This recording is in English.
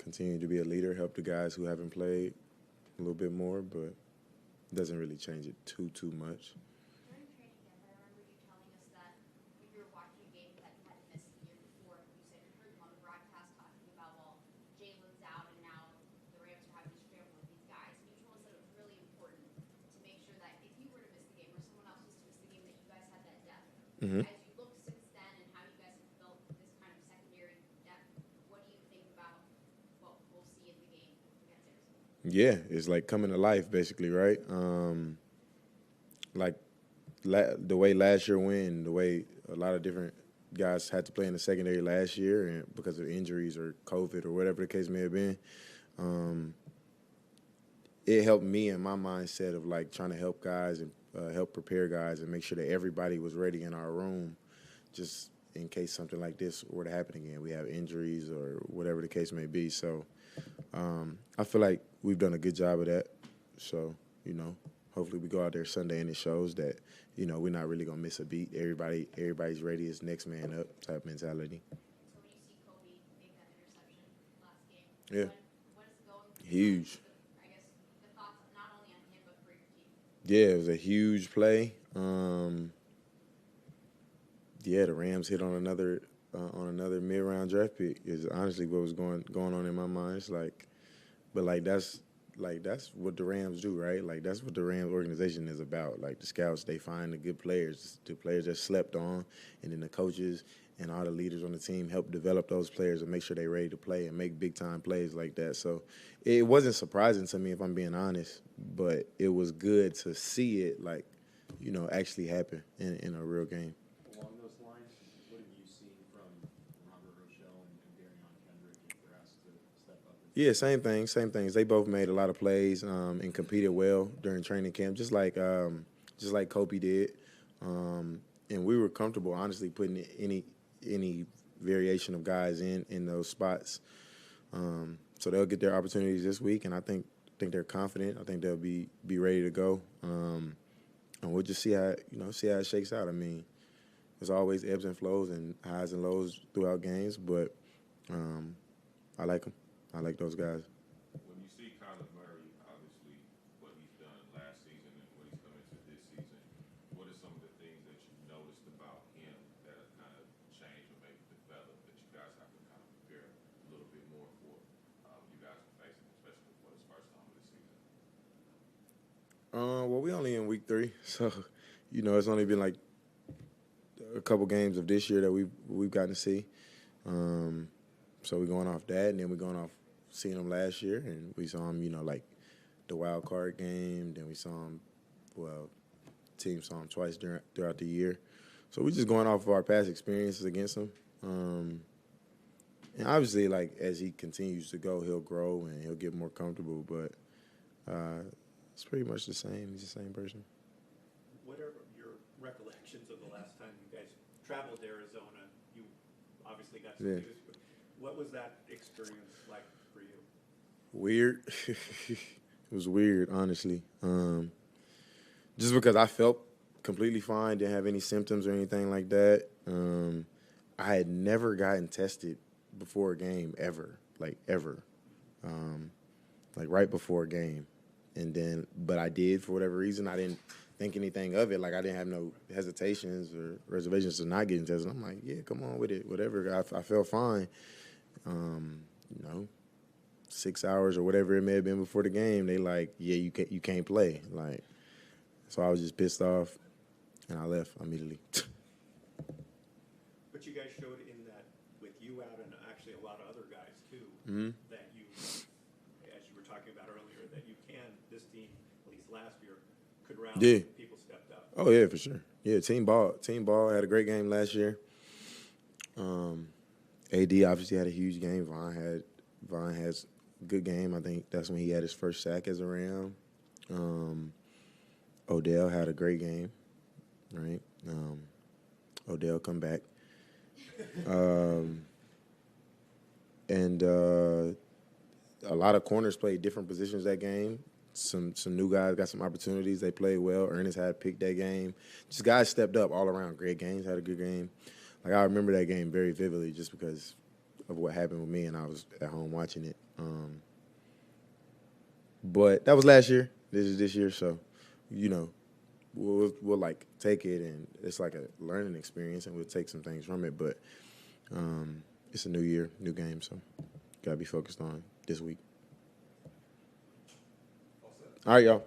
continue to be a leader, help the guys who haven't played a little bit more, but it doesn't really change it too much. During training camp, I remember you telling us that when you were watching a game that you hadn't missed the year before, you said you heard them on the broadcast talking about, well, Jalen's out and now the Rams are having to scramble with these guys. And you told us that it was really important to make sure that if you were to miss the game or someone else was to miss the game, that you guys had that depth. Hmm. As you look since then and how you guys have built this kind of secondary depth, what do you think about what we'll see in the game against Arizona? Yeah, it's like coming to life, basically, right? Like the way last year went, the way a lot of different guys had to play in the secondary last year, and because of injuries or COVID or whatever the case may have been, um, it helped me in my mindset of like trying to help guys and help prepare guys and make sure that everybody was ready in our room, just in case something like this were to happen again. We have injuries or whatever the case may be. So I feel like we've done a good job of that. So, hopefully we go out there Sunday and it shows that, we're not really going to miss a beat. Everybody's ready. It's next man up type mentality. So when you see Kobe make that interception last game, Yeah. what is going through Huge. I guess the thoughts not only on him but for your team? Yeah, it was a huge play. Yeah, the Rams hit on another mid-round draft pick is honestly what was going on in my mind. It's like, but that's what the Rams do, right? Like that's what the Rams organization is about. Like the scouts, they find the good players, the players that slept on, and then the coaches and all the leaders on the team help develop those players and make sure they're ready to play and make big-time plays like that. So it wasn't surprising to me, if I'm being honest, but it was good to see it, like, actually happen in a real game. Along those lines, what have you seen from Robert Rochelle and Darion Kendrick if they're asked to step up? Yeah, same things. They both made a lot of plays and competed well during training camp, just like Kobe did. And we were comfortable, honestly, putting any variation of guys in those spots. So they'll get their opportunities this week, and I think they're confident. I think they'll be ready to go. And we'll just see how it shakes out. I mean, there's always ebbs and flows and highs and lows throughout games, but I like them. I like those guys. When you see Kyler Murray, obviously what he's done last season and what he's come into this season, what are some of the things that you noticed about him that have kind of changed or maybe developed that you guys have to kind of prepare a little bit more for you guys are facing, especially for his first time of the season? Well, we only in week 3, so it's only been like a couple games of this year that we've gotten to see. So we're going off that, and then we're going off seeing him last year, and we saw him, like the wild card game. Then we saw him, team saw him twice throughout the year. So we're just going off of our past experiences against him. And obviously, like as he continues to go, he'll grow and he'll get more comfortable. But it's pretty much the same. He's the same person. What are your recollections of the last time you guys traveled to Arizona? You obviously got to do this, but what was that experience like for you? Weird. It was weird, honestly. Just because I felt completely fine, didn't have any symptoms or anything like that. I had never gotten tested before a game ever, like right before a game. But I did for whatever reason. I didn't think anything of it. Like I didn't have no hesitations or reservations to not getting tested. I'm like, yeah, come on with it, whatever. I felt fine. 6 hours or whatever it may have been before the game, they like, yeah, you can't play. Like, so I was just pissed off, and I left immediately. But you guys showed in that with you out and actually a lot of other guys too, that you, as you were talking about earlier, that you can, this team, at least last year, could rally. Yeah. People stepped up. Oh yeah, for sure. Yeah, team ball had a great game last year. AD obviously had a huge game. Vaughn has a good game. I think that's when he had his first sack as a Ram. Odell had a great game, right? Odell come back. And a lot of corners played different positions that game. Some new guys got some opportunities. They played well. Ernest had picked that game. Just guys stepped up all around. Greg Gaines had a good game. Like I remember that game very vividly just because of what happened with me, and I was at home watching it. But that was last year. This is this year, so we'll like take it, and it's like a learning experience, and we'll take some things from it. But it's a new year, new game, so gotta be focused on this week. All right, y'all.